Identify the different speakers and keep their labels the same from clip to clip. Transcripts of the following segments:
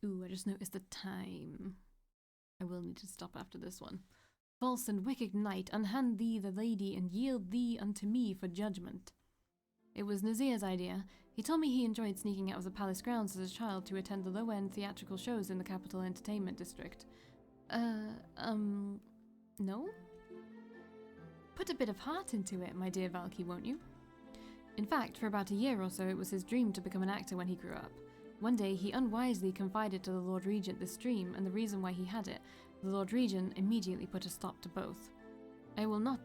Speaker 1: Ooh, I just noticed the time. I will need to stop after this one. False and wicked knight, unhand thee the lady and yield thee unto me for judgment. It was Nazir's idea. He told me he enjoyed sneaking out of the palace grounds as a child to attend the low-end theatrical shows in the capital entertainment district. No? Put a bit of heart into it, my dear Valkii, won't you? In fact, for about a year or so, it was his dream to become an actor when he grew up. One day, he unwisely confided to the Lord Regent this dream and the reason why he had it. The Lord Regent immediately put a stop to both. I will not,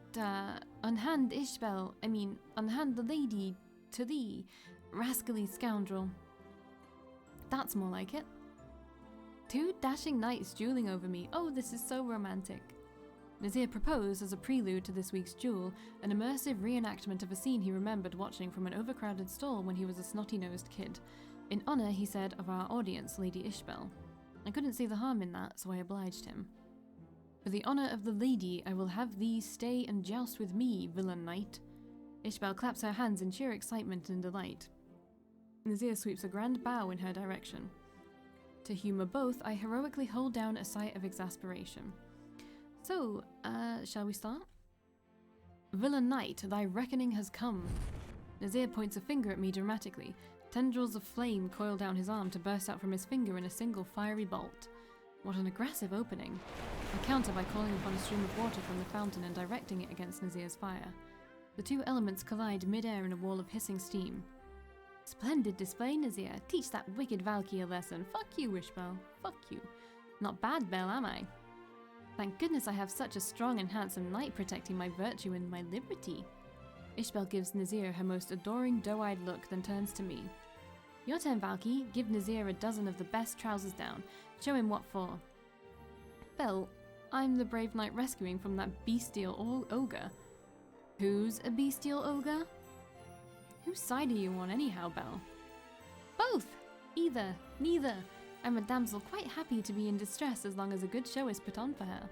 Speaker 1: unhand unhand the lady to thee, rascally scoundrel. That's more like it. 2 dashing knights dueling over me. Oh, this is so romantic. Nazir proposed as a prelude to this week's duel, an immersive reenactment of a scene he remembered watching from an overcrowded stall when he was a snotty-nosed kid. In honour, he said, of our audience, Lady Ishbel. I couldn't see the harm in that, so I obliged him. For the honour of the lady, I will have thee stay and joust with me, villain knight. Ishbel claps her hands in sheer excitement and delight. Nazir sweeps a grand bow in her direction. To humour both, I heroically hold down a sigh of exasperation. So, shall we start? Villain knight, thy reckoning has come. Nazir points a finger at me dramatically. Tendrils of flame coil down his arm to burst out from his finger in a single fiery bolt. What an aggressive opening. I counter by calling upon a stream of water from the fountain and directing it against Nazir's fire. The 2 elements collide mid-air in a wall of hissing steam. Splendid display, Nazir. Teach that wicked Valkii a lesson. Fuck you, Ishbel. Fuck you. Not bad, Belle, am I? Thank goodness I have such a strong and handsome knight protecting my virtue and my liberty. Ishbel gives Nazir her most adoring doe-eyed look, then turns to me. Your turn, Valkii. Give Nazir a dozen of the best trousers down. Show him what for. Belle, I'm the brave knight rescuing from that bestial ogre. Who's a bestial ogre? Whose side are you on anyhow, Belle? Both! Either. Neither. I'm a damsel quite happy to be in distress as long as a good show is put on for her.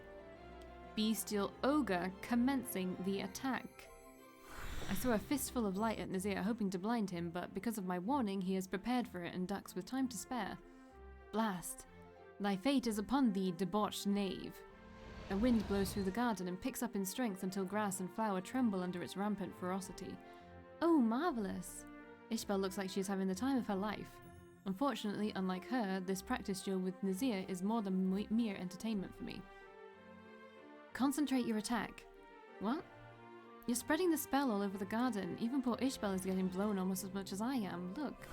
Speaker 1: Bestial ogre commencing the attack. I throw a fistful of light at Nazir, hoping to blind him, but because of my warning, he is prepared for it and ducks with time to spare. Blast! Thy fate is upon thee, debauched knave. A wind blows through the garden and picks up in strength until grass and flower tremble under its rampant ferocity. Oh, marvellous! Ishbel looks like she is having the time of her life. Unfortunately, unlike her, this practice duel with Nazir is more than mere entertainment for me. Concentrate your attack. What? You're spreading the spell all over the garden. Even poor Ishbel is getting blown almost as much as I am. Look.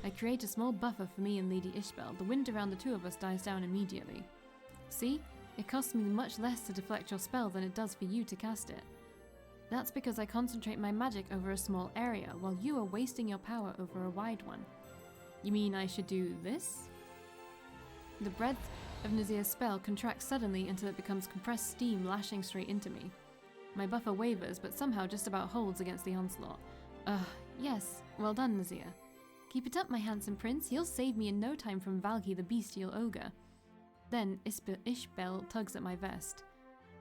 Speaker 1: I create a small buffer for me and Lady Ishbel. The wind around the 2 of us dies down immediately. See? It costs me much less to deflect your spell than it does for you to cast it. That's because I concentrate my magic over a small area, while you are wasting your power over a wide one. You mean I should do this? The breadth of Nazir's spell contracts suddenly until it becomes compressed steam lashing straight into me. My buffer wavers, but somehow just about holds against the onslaught. Yes, well done, Nazir. Keep it up, my handsome prince. You'll save me in no time from Valkii the bestial ogre. Then Ishbel tugs at my vest.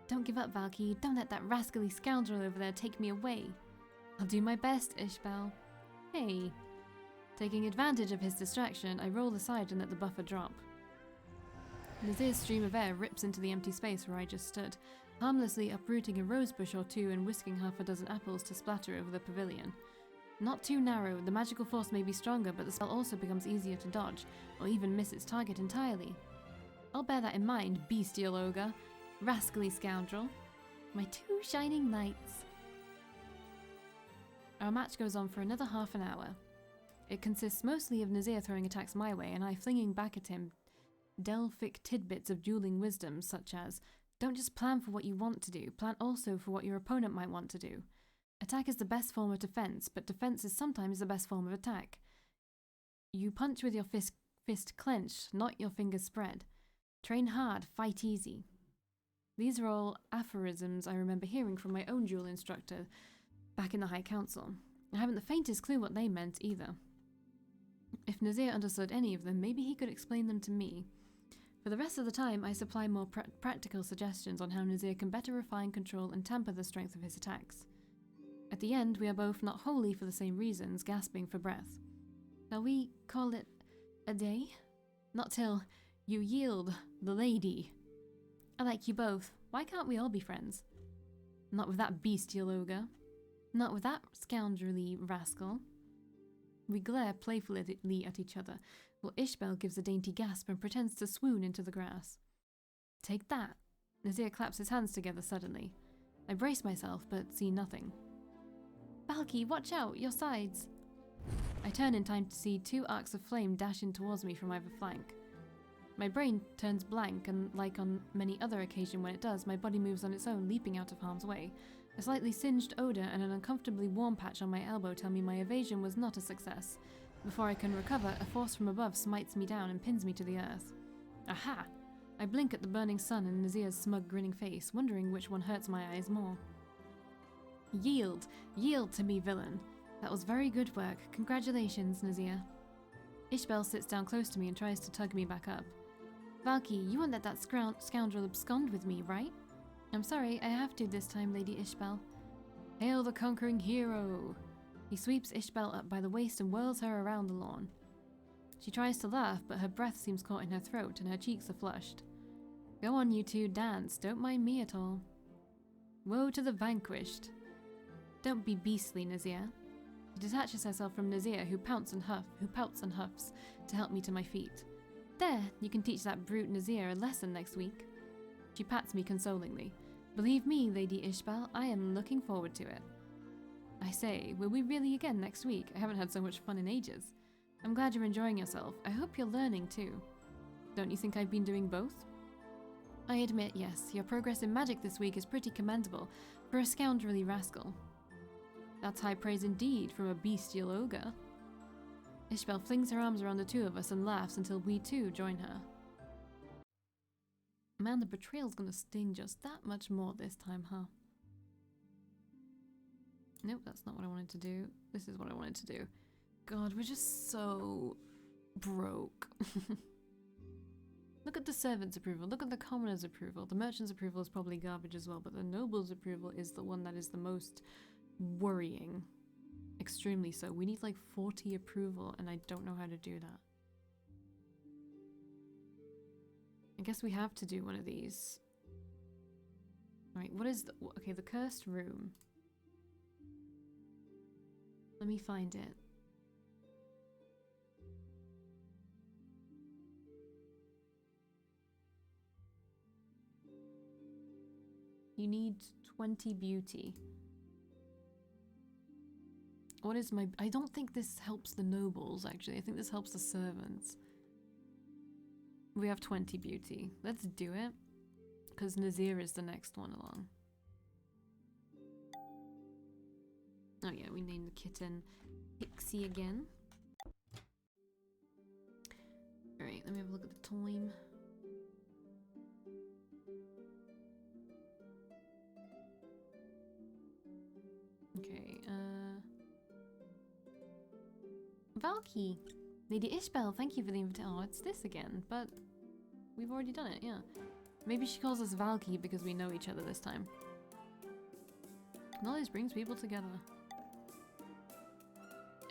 Speaker 1: Don't give up, Valkii. Don't let that rascally scoundrel over there take me away. I'll do my best, Ishbel. Hey. Taking advantage of his distraction, I roll aside and let the buffer drop. Nazir's stream of air rips into the empty space where I just stood, harmlessly uprooting a rosebush or 2 and whisking half a dozen apples to splatter over the pavilion. Not too narrow, the magical force may be stronger, but the spell also becomes easier to dodge, or even miss its target entirely. I'll bear that in mind, bestial ogre. Rascally scoundrel. My 2 shining knights. Our match goes on for another half an hour. It consists mostly of Nazir throwing attacks my way and I flinging back at him Delphic tidbits of dueling wisdom, such as, don't just plan for what you want to do, plan also for what your opponent might want to do. Attack is the best form of defense, but defense is sometimes the best form of attack. You punch with your fist clenched, not your fingers spread. Train hard, fight easy. These are all aphorisms I remember hearing from my own duel instructor back in the High Council. I haven't the faintest clue what they meant either. If Nazir understood any of them, maybe he could explain them to me. For the rest of the time, I supply more practical suggestions on how Nazir can better refine, control, and temper the strength of his attacks. At the end, we are both, not wholly for the same reasons, gasping for breath. Shall we call it a day? Not till you yield, the lady. I like you both. Why can't we all be friends? Not with that bestial ogre. Not with that scoundrelly rascal. We glare playfully at each other, while Ishbel gives a dainty gasp and pretends to swoon into the grass. Take that. Nazir claps his hands together suddenly. I brace myself, but see nothing. Valkii, watch out! Your sides! I turn in time to see 2 arcs of flame dash in towards me from either flank. My brain turns blank, and like on many other occasions when it does, my body moves on its own, leaping out of harm's way. A slightly singed odor and an uncomfortably warm patch on my elbow tell me my evasion was not a success. Before I can recover, a force from above smites me down and pins me to the earth. Aha! I blink at the burning sun and Nazir's smug grinning face, wondering which one hurts my eyes more. Yield! Yield to me, villain! That was very good work. Congratulations, Nazir. Ishbel sits down close to me and tries to tug me back up. Valkii, you won't let that scoundrel abscond with me, right? I'm sorry, I have to this time, Lady Ishbel. Hail the conquering hero! He sweeps Ishbel up by the waist and whirls her around the lawn. She tries to laugh, but her breath seems caught in her throat and her cheeks are flushed. Go on, you two, dance. Don't mind me at all. Woe to the vanquished. Don't be beastly, Nazir. She detaches herself from Nazir, who pouts and huffs to help me to my feet. There, you can teach that brute Nazir a lesson next week. She pats me consolingly. Believe me, Lady Ishbel, I am looking forward to it. I say, will we really again next week? I haven't had so much fun in ages. I'm glad you're enjoying yourself. I hope you're learning too. Don't you think I've been doing both? I admit, yes, your progress in magic this week is pretty commendable for a scoundrelly rascal. That's high praise indeed from a bestial ogre. Ishbel flings her arms around the two of us and laughs until we too join her. Man, the betrayal's gonna sting just that much more this time, huh? Nope, that's not what I wanted to do. This is what I wanted to do. God, we're just so broke. Look at the servants' approval. Look at the commoners' approval. The merchants' approval is probably garbage as well, but the nobles' approval is the one that is the most worrying. Extremely so. We need like 40 approval, and I don't know how to do that. I guess we have to do one of these. Alright, what is the... Okay, the cursed room. Let me find it. You need 20 beauty. What is my... I don't think this helps the nobles, actually. I think this helps the servants. We have 20 beauty. Let's do it. Because Nazir is the next one along. Oh yeah, we named the kitten Pixie again. Alright, let me have a look at the time. Okay, Valkii! Lady Ishbel, thank you for the invitation. Oh, it's this again, but we've already done it, yeah. Maybe she calls us Valkii because we know each other this time. Knowledge brings people together.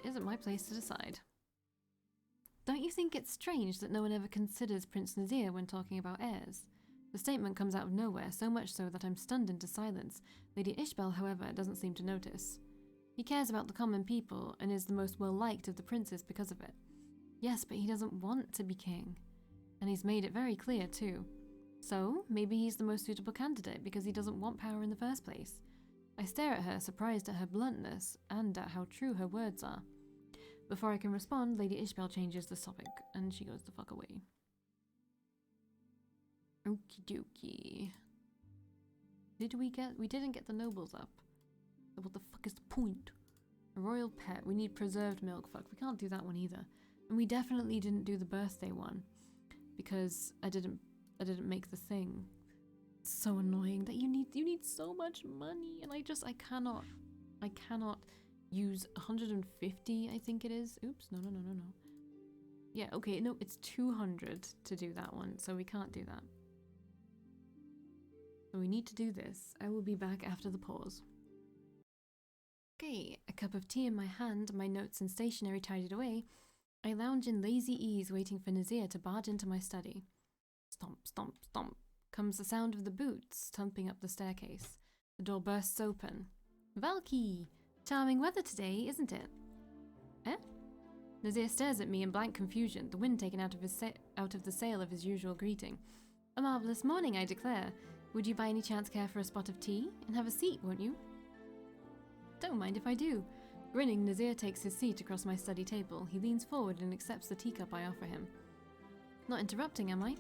Speaker 1: It isn't my place to decide. Don't you think it's strange that no one ever considers Prince Nazir when talking about heirs? The statement comes out of nowhere, so much so that I'm stunned into silence. Lady Ishbel, however, doesn't seem to notice. He cares about the common people and is the most well-liked of the princes because of it. Yes, but he doesn't want to be king. And he's made it very clear, too. So, maybe he's the most suitable candidate because he doesn't want power in the first place. I stare at her, surprised at her bluntness and at how true her words are. Before I can respond, Lady Ishbel changes the topic, and she goes the fuck away. Okie dokie. We didn't get the nobles up. So what the fuck is the point? A royal pet. We need preserved milk. Fuck, we can't do that one either. And we definitely didn't do the birthday one. Because I didn't make the thing. It's so annoying that you need so much money, and I cannot use 150, I think it is. Oops, no. Yeah, okay, no, it's 200 to do that one, so we can't do that. So we need to do this. I will be back after the pause. Okay, a cup of tea in my hand, my notes and stationery tidied away. I lounge in lazy ease, waiting for Nazir to barge into my study. Stomp, stomp, stomp, comes the sound of the boots thumping up the staircase. The door bursts open. Valkii! Charming weather today, isn't it? Eh? Nazir stares at me in blank confusion, the wind taken out of the sail of his usual greeting. A marvellous morning, I declare. Would you by any chance care for a spot of tea? And have a seat, won't you? Don't mind if I do. Grinning, Nazir takes his seat across my study table. He leans forward and accepts the teacup I offer him. Not interrupting, am I?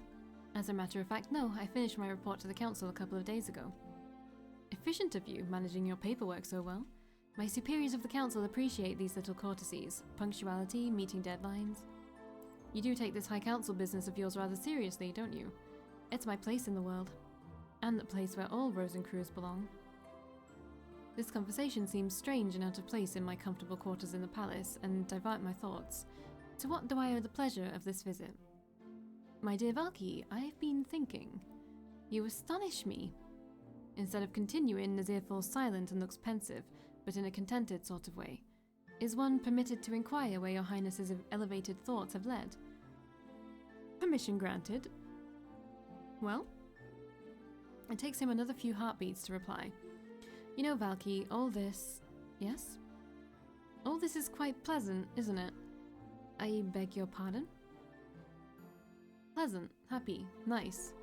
Speaker 1: As a matter of fact, no. I finished my report to the council a couple of days ago. Efficient of you, managing your paperwork so well. My superiors of the council appreciate these little courtesies. Punctuality, meeting deadlines. You do take this high council business of yours rather seriously, don't you? It's my place in the world. And the place where all Rosencrews belong. This conversation seems strange and out of place in my comfortable quarters in the palace, and divert my thoughts. To what do I owe the pleasure of this visit? My dear Valkii, I've been thinking. You astonish me. Instead of continuing, Nazir falls silent and looks pensive, but in a contented sort of way. Is one permitted to inquire where your highness's elevated thoughts have led? Permission granted. Well? It takes him another few heartbeats to reply. You know, Valkii, all this... Yes? All this is quite pleasant, isn't it? I beg your pardon? Pleasant, happy, nice.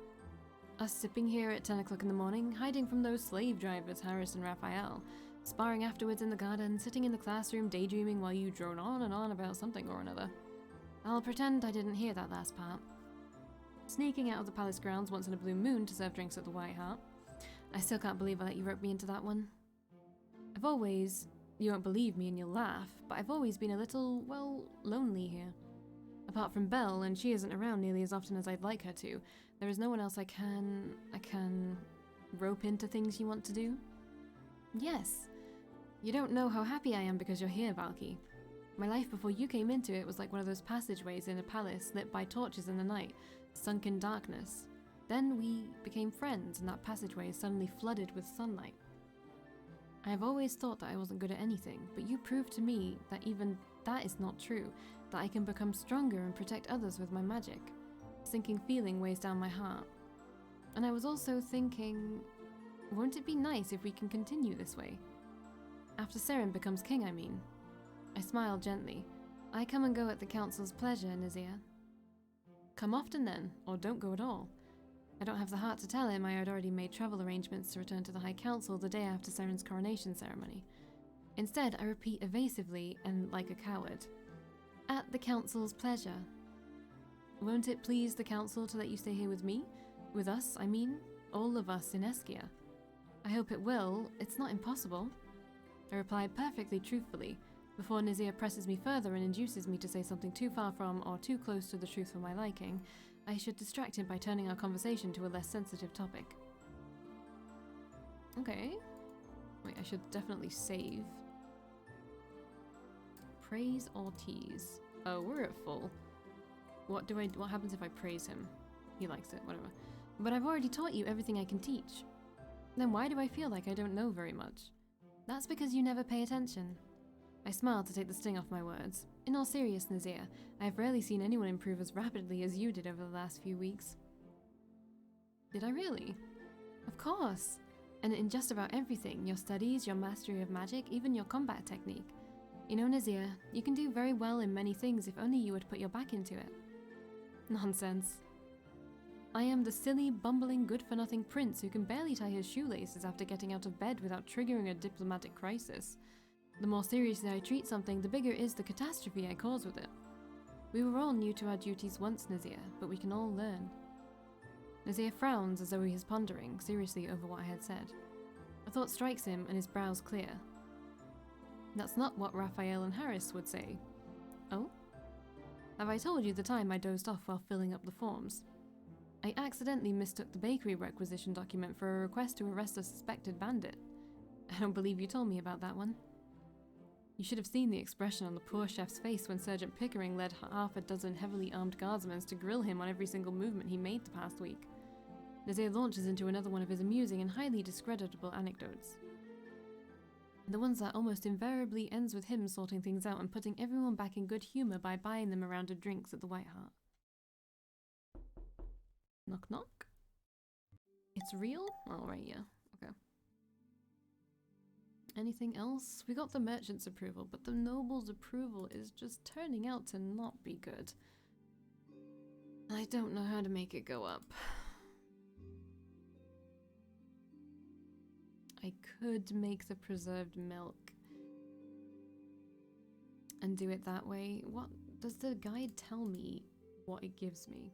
Speaker 1: Us sipping here at 10 o'clock in the morning, hiding from those slave drivers, Harris and Raphael, sparring afterwards in the garden, sitting in the classroom daydreaming while you drone on and on about something or another. I'll pretend I didn't hear that last part. Sneaking out of the palace grounds once in a blue moon to serve drinks at the White Hart. I still can't believe I let you rope me into that one. I've always... You won't believe me and you'll laugh, but I've always been a little, well, lonely here. Apart from Belle, and she isn't around nearly as often as I'd like her to, there is no one else I can rope into things you want to do. Yes. You don't know how happy I am because you're here, Valkii. My life before you came into it was like one of those passageways in a palace lit by torches in the night, sunk in darkness. Then we became friends, and that passageway is suddenly flooded with sunlight. I have always thought that I wasn't good at anything, but you proved to me that even that is not true, that I can become stronger and protect others with my magic. A sinking feeling weighs down my heart. And I was also thinking, won't it be nice if we can continue this way? After Seren becomes king, I mean. I smiled gently. I come and go at the council's pleasure, Nazir. Come often then, or don't go at all. I don't have the heart to tell him I had already made travel arrangements to return to the High Council the day after Seren's coronation ceremony. Instead, I repeat evasively and like a coward. At the council's pleasure. Won't it please the council to let you stay here with me? With us, I mean. All of us in Eskia. I hope it will. It's not impossible. I reply perfectly truthfully, before Nazir presses me further and induces me to say something too far from or too close to the truth for my liking. I should distract him by turning our conversation to a less sensitive topic. Okay. Wait, I should definitely save. Praise or tease? Oh, we're at full. What happens if I praise him? He likes it, whatever. But I've already taught you everything I can teach. Then why do I feel like I don't know very much? That's because you never pay attention. I smiled to take the sting off my words. In all seriousness, Nazir, I have rarely seen anyone improve as rapidly as you did over the last few weeks. Did I really? Of course. And in just about everything, your studies, your mastery of magic, even your combat technique. You know, Nazir, you can do very well in many things if only you would put your back into it. Nonsense. I am the silly, bumbling, good-for-nothing prince who can barely tie his shoelaces after getting out of bed without triggering a diplomatic crisis. The more seriously I treat something, the bigger is the catastrophe I cause with it. We were all new to our duties once, Nazir, but we can all learn. Nazir frowns as though he is pondering seriously over what I had said. A thought strikes him and his brows clear. That's not what Raphael and Harris would say. Oh? Have I told you the time I dozed off while filling up the forms? I accidentally mistook the bakery requisition document for a request to arrest a suspected bandit. I don't believe you told me about that one. You should have seen the expression on the poor chef's face when Sergeant Pickering led half a dozen heavily armed guardsmen to grill him on every single movement he made the past week. Nazir launches into another one of his amusing and highly discreditable anecdotes. The ones that almost invariably ends with him sorting things out and putting everyone back in good humor by buying them a round of drinks at the White Hart. Knock knock. It's real? Oh, right, yeah. Okay. Anything else? We got the merchant's approval, but the noble's approval is just turning out to not be good. I don't know how to make it go up. I could make the preserved milk and do it that way. What does the guide tell me what it gives me?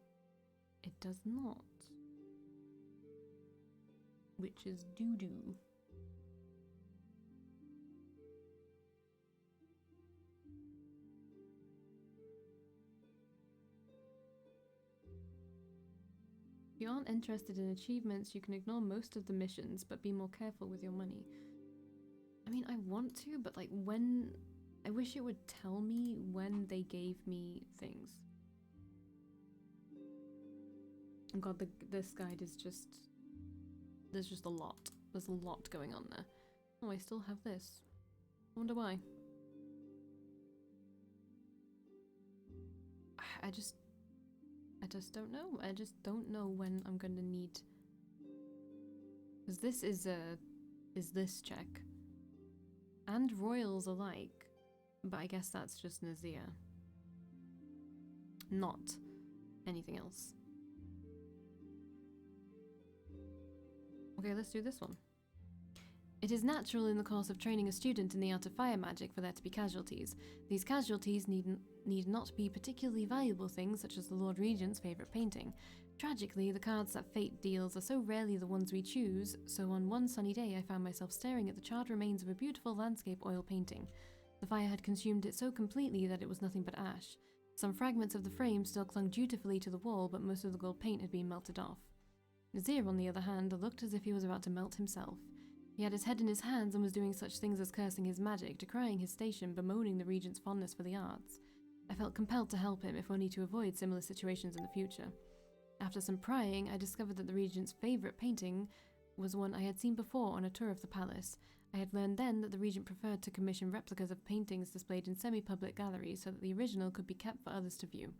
Speaker 1: It does not. Which is doo-doo. If you aren't interested in achievements, you can ignore most of the missions, but be more careful with your money. I mean, I want to, but like when... I wish it would tell me when they gave me things. Oh god, this guide is just... There's just a lot. There's a lot going on there. Oh, I still have this. I wonder why. I just don't know. I just don't know when I'm gonna need... Because this is this check. And royals alike. But I guess that's just Nazir. Not anything else. Okay, let's do this one. It is natural in the course of training a student in the art of fire magic for there to be casualties. These casualties need not be particularly valuable things such as the Lord Regent's favourite painting. Tragically, the cards that fate deals are so rarely the ones we choose, so on one sunny day I found myself staring at the charred remains of a beautiful landscape oil painting. The fire had consumed it so completely that it was nothing but ash. Some fragments of the frame still clung dutifully to the wall, but most of the gold paint had been melted off. Nazir, on the other hand, looked as if he was about to melt himself. He had his head in his hands and was doing such things as cursing his magic, decrying his station, bemoaning the regent's fondness for the arts. I felt compelled to help him, if only to avoid similar situations in the future. After some prying, I discovered that the regent's favourite painting was one I had seen before on a tour of the palace. I had learned then that the regent preferred to commission replicas of paintings displayed in semi-public galleries so that the original could be kept for others to view.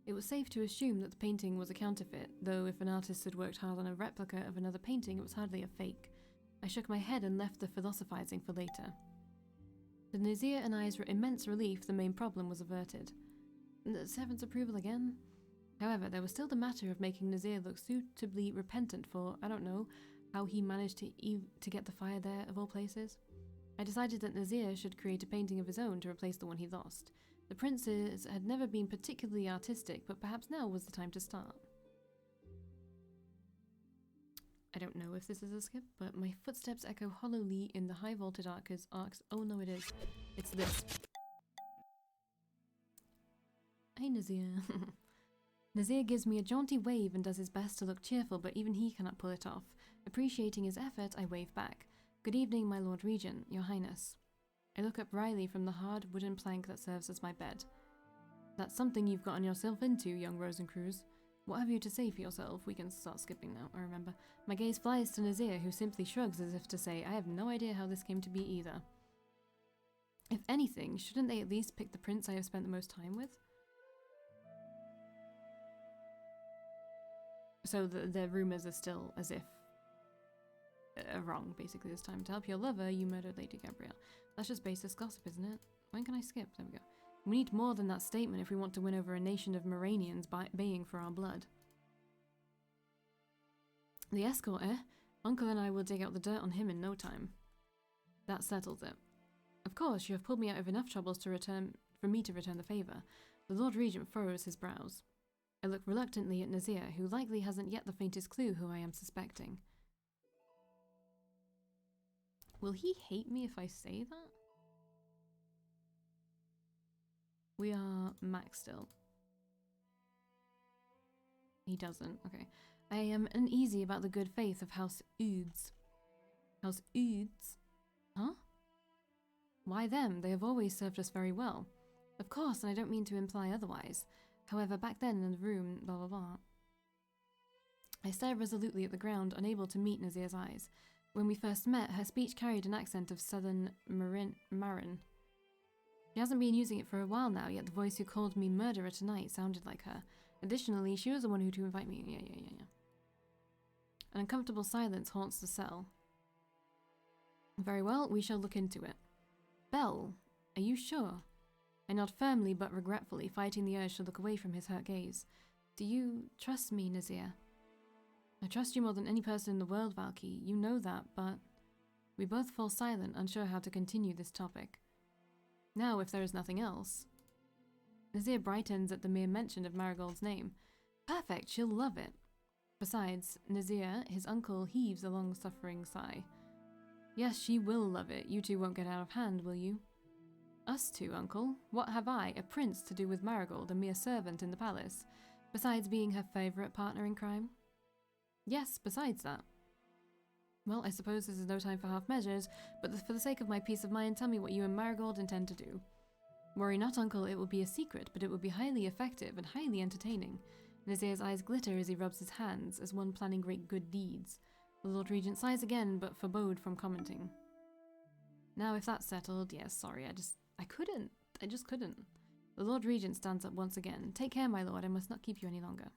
Speaker 1: It was safe to assume that the painting was a counterfeit, though if an artist had worked hard on a replica of another painting, it was hardly a fake. I shook my head and left the philosophizing for later. To Nazir and I's immense relief, the main problem was averted. The servant's approval again? However, there was still the matter of making Nazir look suitably repentant for, I don't know, how he managed to get the fire there, of all places. I decided that Nazir should create a painting of his own to replace the one he lost. The princes had never been particularly artistic, but perhaps now was the time to start. I don't know if this is a skip, but my footsteps echo hollowly in the high vaulted arcs. Oh no, it is. It's this. Hey, Nazir. Nazir gives me a jaunty wave and does his best to look cheerful, but even he cannot pull it off. Appreciating his effort, I wave back. Good evening, my Lord Regent, Your Highness. I look up wryly from the hard wooden plank that serves as my bed. That's something you've gotten yourself into, young Rosencruz. What have you to say for yourself? We can start skipping now, I remember. My gaze flies to Nazir, who simply shrugs as if to say, I have no idea how this came to be either. If anything, shouldn't they at least pick the prince I have spent the most time with? So the rumors are still as if wrong, basically, this time. To help your lover, you murdered Lady Gabrielle. That's just baseless gossip, isn't it? When can I skip? There we go. We need more than that statement if we want to win over a nation of Moranians baying for our blood. The escort, eh? Uncle and I will dig out the dirt on him in no time. That settles it. Of course, you have pulled me out of enough troubles for me to return the favour. The Lord Regent furrows his brows. I look reluctantly at Nazir, who likely hasn't yet the faintest clue who I am suspecting. Will he hate me if I say that? We are max still. He doesn't. Okay. I am uneasy about the good faith of House Udes. House Udes? Huh? Why them? They have always served us very well. Of course, and I don't mean to imply otherwise. However, back then in the room, blah blah blah. I stare resolutely at the ground, unable to meet Nazir's eyes. When we first met, her speech carried an accent of southern Marin. She hasn't been using it for a while now, yet the voice who called me murderer tonight sounded like her. Additionally, she was the one who to invite me. Yeah. An uncomfortable silence haunts the cell. Very well, we shall look into it. Belle, are you sure? I nod firmly but regretfully, fighting the urge to look away from his hurt gaze. Do you trust me, Nazir? I trust you more than any person in the world, Valkii. You know that, but... We both fall silent, unsure how to continue this topic. Now, if there is nothing else... Nazir brightens at the mere mention of Marigold's name. Perfect, she'll love it. Besides, Nazir, his uncle, heaves a long-suffering sigh. Yes, she will love it. You two won't get out of hand, will you? Us two, uncle? What have I, a prince, to do with Marigold, a mere servant in the palace, besides being her favourite partner in crime? Yes, besides that. Well, I suppose this is no time for half measures, but for the sake of my peace of mind, tell me what you and Marigold intend to do. Worry not, uncle, it will be a secret, but it will be highly effective and highly entertaining. Nazir's eyes glitter as he rubs his hands, as one planning great good deeds. The Lord Regent sighs again, but forbode from commenting. Now, if that's settled, yes, sorry, I just couldn't. The Lord Regent stands up once again. Take care, my lord, I must not keep you any longer.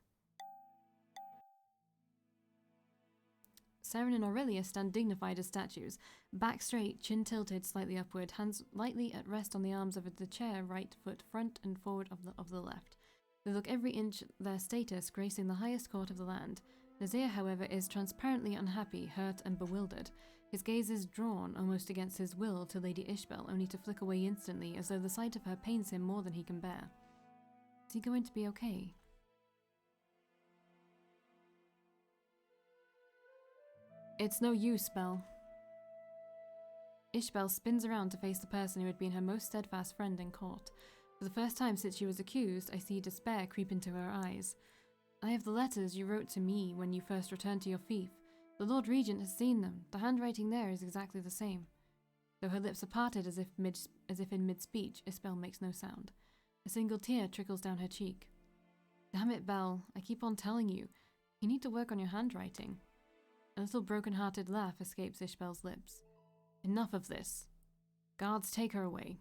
Speaker 1: Seren and Aurelia stand dignified as statues, back straight, chin tilted slightly upward, hands lightly at rest on the arms of the chair, right foot front and forward of the left. They look every inch their status, gracing the highest court of the land. Nazir, however, is transparently unhappy, hurt and bewildered. His gaze is drawn, almost against his will, to Lady Ishbel, only to flick away instantly, as though the sight of her pains him more than he can bear. Is he going to be okay? It's no use, Belle. Ishbel spins around to face the person who had been her most steadfast friend in court. For the first time since she was accused, I see despair creep into her eyes. I have the letters you wrote to me when you first returned to your fief. The Lord Regent has seen them. The handwriting there is exactly the same. Though her lips are parted as if in mid-speech, Ishbel makes no sound. A single tear trickles down her cheek. Damn it, Belle. I keep on telling you. You need to work on your handwriting. A little broken-hearted laugh escapes Ishbel's lips. Enough of this. Guards, take her away.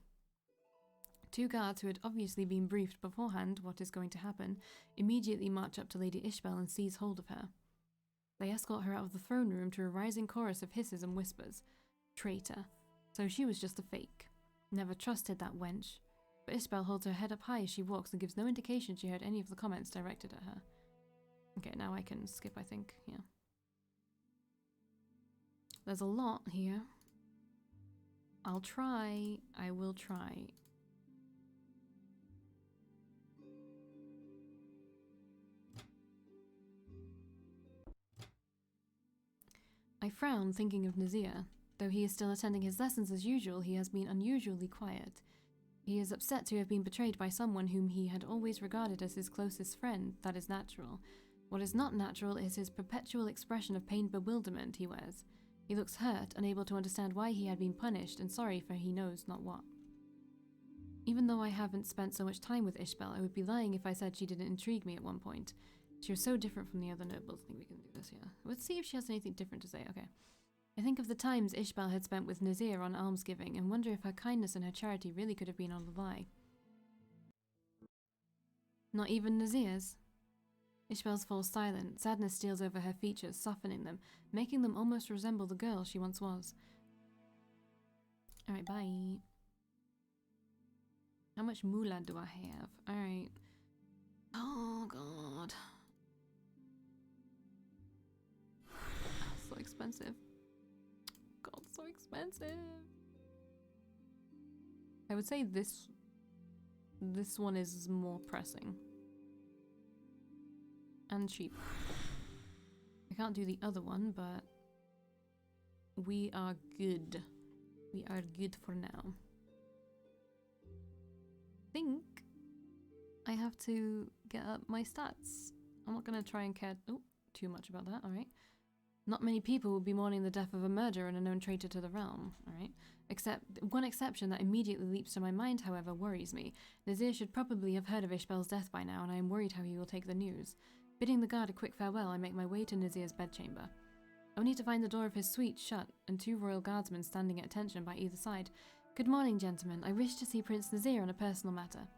Speaker 1: Two guards who had obviously been briefed beforehand what is going to happen immediately march up to Lady Ishbel and seize hold of her. They escort her out of the throne room to a rising chorus of hisses and whispers. Traitor. So she was just a fake. Never trusted that wench. But Ishbel holds her head up high as she walks and gives no indication she heard any of the comments directed at her. Okay, now I can skip, I think. Yeah. There's a lot here. I'll try. I will try. I frown, thinking of Nazir. Though he is still attending his lessons as usual, he has been unusually quiet. He is upset to have been betrayed by someone whom he had always regarded as his closest friend. That is natural. What is not natural is his perpetual expression of pained bewilderment he wears. He looks hurt, unable to understand why he had been punished, and sorry for he knows not what. Even though I haven't spent so much time with Ishbel, I would be lying if I said she didn't intrigue me at one point. She was so different from the other nobles. I think we can do this, yeah. Let's see if she has anything different to say. Okay. I think of the times Ishbel had spent with Nazir on almsgiving and wonder if her kindness and her charity really could have been all a lie. Not even Nazir's? Ishbel falls silent. Sadness steals over her features, softening them, making them almost resemble the girl she once was. Alright, bye. How much moolah do I have? Alright. Oh, God. So expensive. God, so expensive. I would say this one is more pressing. And cheap. I can't do the other one, but we are good. We are good for now. I think I have to get up my stats. I'm not going to try and care too much about that, alright? Not many people will be mourning the death of a murderer and a known traitor to the realm, alright? Except one exception that immediately leaps to my mind, however, worries me. Nazir should probably have heard of Ishbel's death by now, and I am worried how he will take the news. Bidding the guard a quick farewell, I make my way to Nazir's bedchamber. only to find the door of his suite shut and 2 royal guardsmen standing at attention by either side. "Good morning, gentlemen. I wish to see Prince Nazir on a personal matter."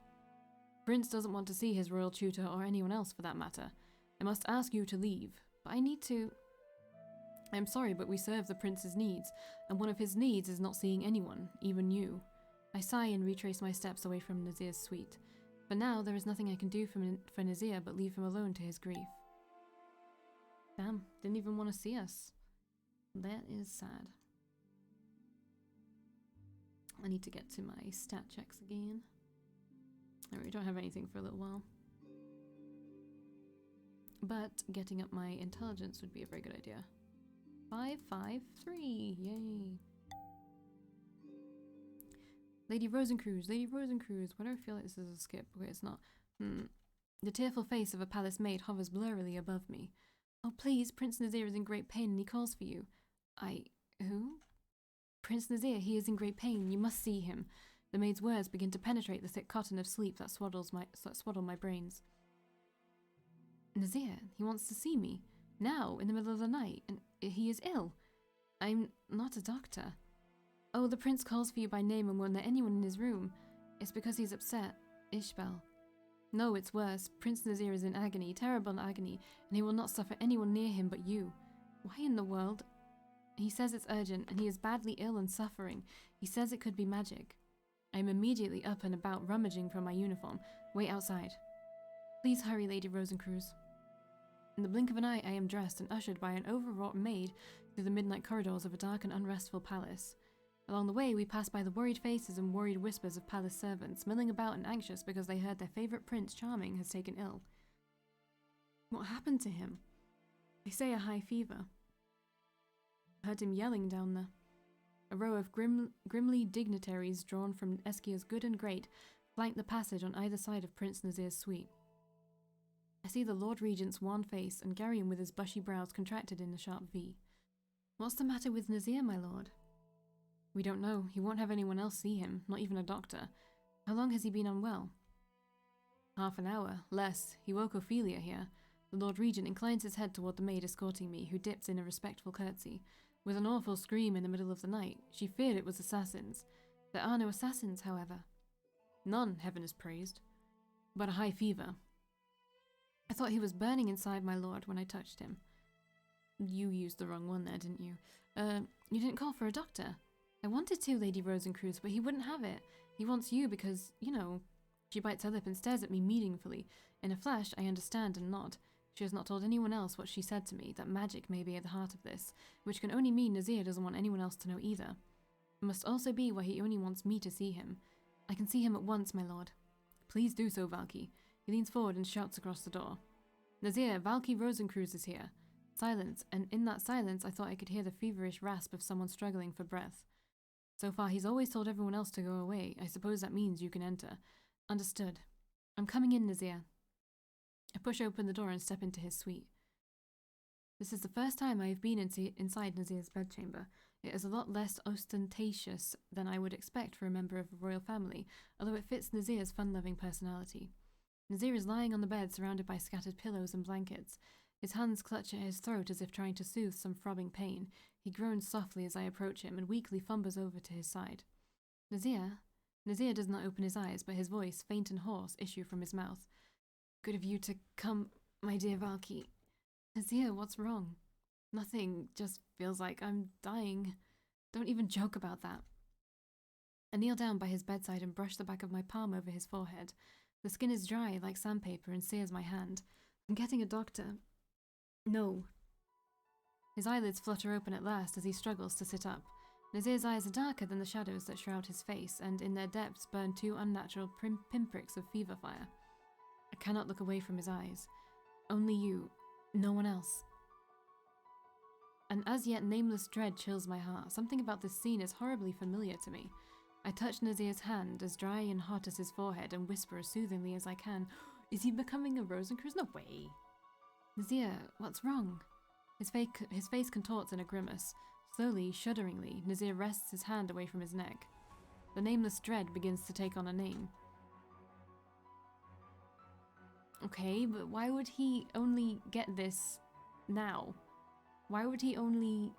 Speaker 1: Prince doesn't want to see his royal tutor or anyone else for that matter. "I must ask you to leave, but I need to..." "I'm sorry, but we serve the prince's needs, and one of his needs is not seeing anyone, even you." I sigh and retrace my steps away from Nazir's suite. For now, there is nothing I can do for Nazir but leave him alone to his grief. Damn, didn't even want to see us. That is sad. I need to get to my stat checks again. Alright, we don't have anything for a little while. But getting up my intelligence would be a very good idea. 553, yay. Lady Rosencruz, Lady Rosencruz. Why do I feel like this is a skip? Okay, it's not. The tearful face of a palace maid hovers blurrily above me. "Oh, please, Prince Nazir is in great pain and he calls for you." Who? "Prince Nazir, he is in great pain. You must see him." The maid's words begin to penetrate the thick cotton of sleep that swaddle my brains. "Nazir, he wants to see me. Now, in the middle of the night, and he is ill. I'm not a doctor." "Oh, the prince calls for you by name and won't let anyone in his room. It's because he's upset. Ishbel." "No, it's worse. Prince Nazir is in agony, terrible agony, and he will not suffer anyone near him but you." "Why in the world?" "He says it's urgent, and he is badly ill and suffering. He says it could be magic." I am immediately up and about, rummaging for my uniform. "Wait outside." "Please hurry, Lady Rosencruz." In the blink of an eye, I am dressed and ushered by an overwrought maid through the midnight corridors of a dark and unrestful palace. Along the way, we pass by the worried faces and worried whispers of palace servants, milling about and anxious because they heard their favourite Prince Charming has taken ill. What happened to him? They say a high fever. I heard him yelling down there. A row of grimly dignitaries drawn from Eskia's good and great flank the passage on either side of Prince Nazir's suite. I see the Lord Regent's wan face and Garion with his bushy brows contracted in a sharp V. "What's the matter with Nazir, my lord?" "We don't know. He won't have anyone else see him, not even a doctor." "How long has he been unwell?" "Half an hour, less. He woke Ophelia here." The Lord Regent inclines his head toward the maid escorting me, who dips in a respectful curtsy. With an awful scream in the middle of the night. She feared it was assassins. There are no assassins, however. "None, heaven is praised. But a high fever." "I thought he was burning inside, my lord, when I touched him." "You used the wrong one there, didn't you?" You didn't call for a doctor?" "I wanted to, Lady Rosencruz, but he wouldn't have it. He wants you because, you know..." She bites her lip and stares at me meaningfully. In a flash, I understand and nod. She has not told anyone else what she said to me, that magic may be at the heart of this, which can only mean Nazir doesn't want anyone else to know either. It must also be why he only wants me to see him. "I can see him at once, my lord." "Please do so, Valkii." He leans forward and shouts across the door. "Nazir, Valkii Rosencruz is here." Silence, and in that silence I thought I could hear the feverish rasp of someone struggling for breath. "So far he's always told everyone else to go away. I suppose that means you can enter." "Understood. I'm coming in, Nazir." I push open the door and step into his suite. This is the first time I have been inside Nazir's bedchamber. It is a lot less ostentatious than I would expect for a member of a royal family, although it fits Nazir's fun-loving personality. Nazir is lying on the bed surrounded by scattered pillows and blankets. His hands clutch at his throat as if trying to soothe some throbbing pain. He groans softly as I approach him and weakly fumbles over to his side. "Nazir?" Nazir does not open his eyes, but his voice, faint and hoarse, issue from his mouth. "Good of you to come, my dear Valkii." "Nazir, what's wrong?" "Nothing, just feels like I'm dying." "Don't even joke about that." I kneel down by his bedside and brush the back of my palm over his forehead. The skin is dry like sandpaper and sears my hand. "I'm getting a doctor." "No." His eyelids flutter open at last as he struggles to sit up. Nazir's eyes are darker than the shadows that shroud his face, and in their depths burn 2 unnatural pinpricks of fever fire. I cannot look away from his eyes. "Only you. No one else." An as yet nameless dread chills my heart. Something about this scene is horribly familiar to me. I touch Nazir's hand, as dry and hot as his forehead, and whisper as soothingly as I can, "Is he becoming a Rosencruz? No way." "Nazir, what's wrong?" His face contorts in a grimace. Slowly, shudderingly, Nazir rests his hand away from his neck. The nameless dread begins to take on a name. Okay, but why would he only get this now? Why would he only...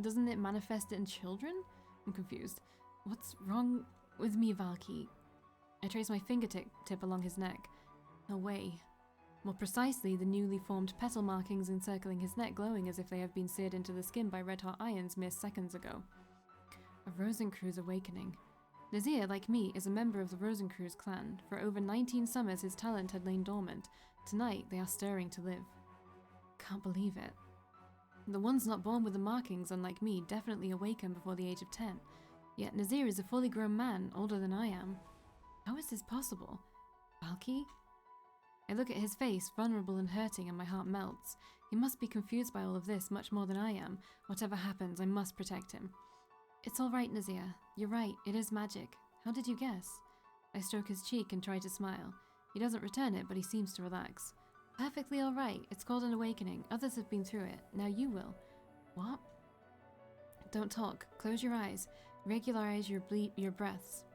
Speaker 1: Doesn't it manifest in children? I'm confused. What's wrong with me, Valkii? I trace my fingertip along his neck. No way. More precisely, the newly formed petal markings encircling his neck glowing as if they have been seared into the skin by red-hot irons mere seconds ago. A Rosencreutz awakening. Nazir, like me, is a member of the Rosencreutz clan. For over 19 summers his talent had lain dormant. Tonight, they are stirring to live. Can't believe it. The ones not born with the markings, unlike me, definitely awaken before the age of 10. Yet Nazir is a fully grown man, older than I am. How is this possible? Valkii? I look at his face, vulnerable and hurting, and my heart melts. He must be confused by all of this much more than I am. Whatever happens, I must protect him. It's all right, Nazir. You're right, it is magic. How did you guess? I stroke his cheek and try to smile. He doesn't return it, but he seems to relax. Perfectly all right. It's called an awakening. Others have been through it. Now you will. What? Don't talk. Close your eyes. Regularize your breaths.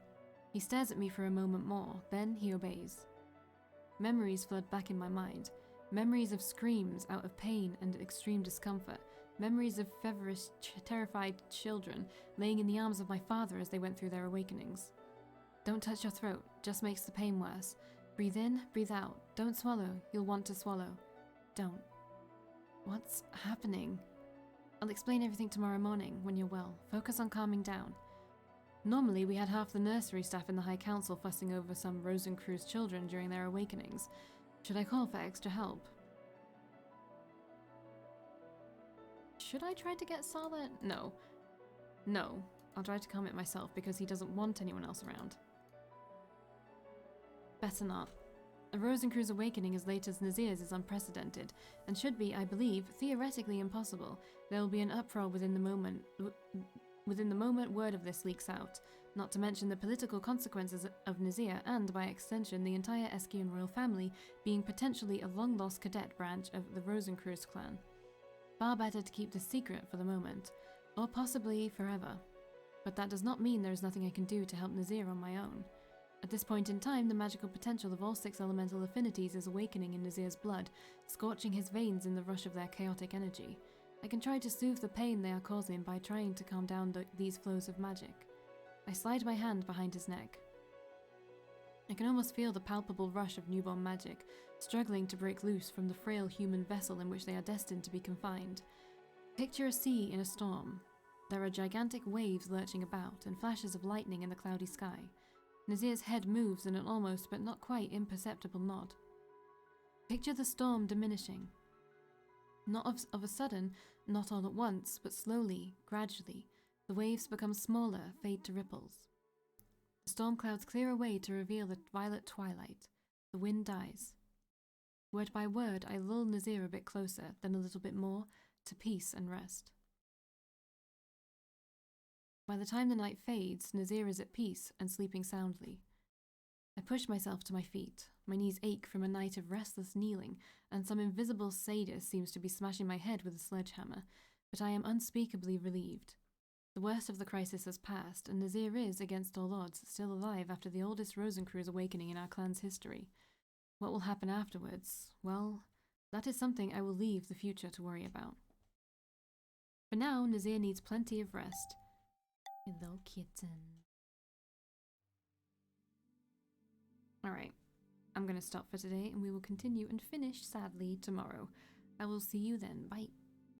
Speaker 1: He stares at me for a moment more. Then he obeys. Memories flood back in my mind. Memories of screams out of pain and extreme discomfort. Memories of feverish, terrified children laying in the arms of my father as they went through their awakenings. Don't touch your throat. Just makes the pain worse. Breathe in, breathe out. Don't swallow. You'll want to swallow. Don't. What's happening? I'll explain everything tomorrow morning when you're well. Focus on calming down. Normally, we had half the nursery staff in the High Council fussing over some Rosencreutz children during their awakenings. Should I call for extra help? Should I try to get Sala? No. No. I'll try to calm it myself because he doesn't want anyone else around. Better not. A Rosencreutz awakening as late as Nazir's is unprecedented, and should be, I believe, theoretically impossible. There will be an uproar within the moment word of this leaks out, not to mention the political consequences of Nazir and, by extension, the entire Eskian royal family being potentially a long-lost cadet branch of the Rosencreutz clan. Far better to keep this secret for the moment, or possibly forever. But that does not mean there is nothing I can do to help Nazir on my own. At this point in time, the magical potential of all 6 elemental affinities is awakening in Nazir's blood, scorching his veins in the rush of their chaotic energy. I can try to soothe the pain they are causing by trying to calm down these flows of magic. I slide my hand behind his neck. I can almost feel the palpable rush of newborn magic, struggling to break loose from the frail human vessel in which they are destined to be confined. Picture a sea in a storm. There are gigantic waves lurching about, and flashes of lightning in the cloudy sky. Nazir's head moves in an almost but not quite imperceptible nod. Picture the storm diminishing. Not of a sudden, not all at once, but slowly, gradually. The waves become smaller, fade to ripples. The storm clouds clear away to reveal the violet twilight. The wind dies. Word by word, I lull Nazir a bit closer, then a little bit more, to peace and rest. By the time the night fades, Nazir is at peace and sleeping soundly. I push myself to my feet. My knees ache from a night of restless kneeling, and some invisible sadist seems to be smashing my head with a sledgehammer, but I am unspeakably relieved. The worst of the crisis has passed, and Nazir is, against all odds, still alive after the oldest Rosencreutz awakening in our clan's history. What will happen afterwards? Well, that is something I will leave the future to worry about. For now, Nazir needs plenty of rest. Hello, kitten. Alright, I'm gonna stop for today and we will continue and finish, sadly, tomorrow. I will see you then. Bye.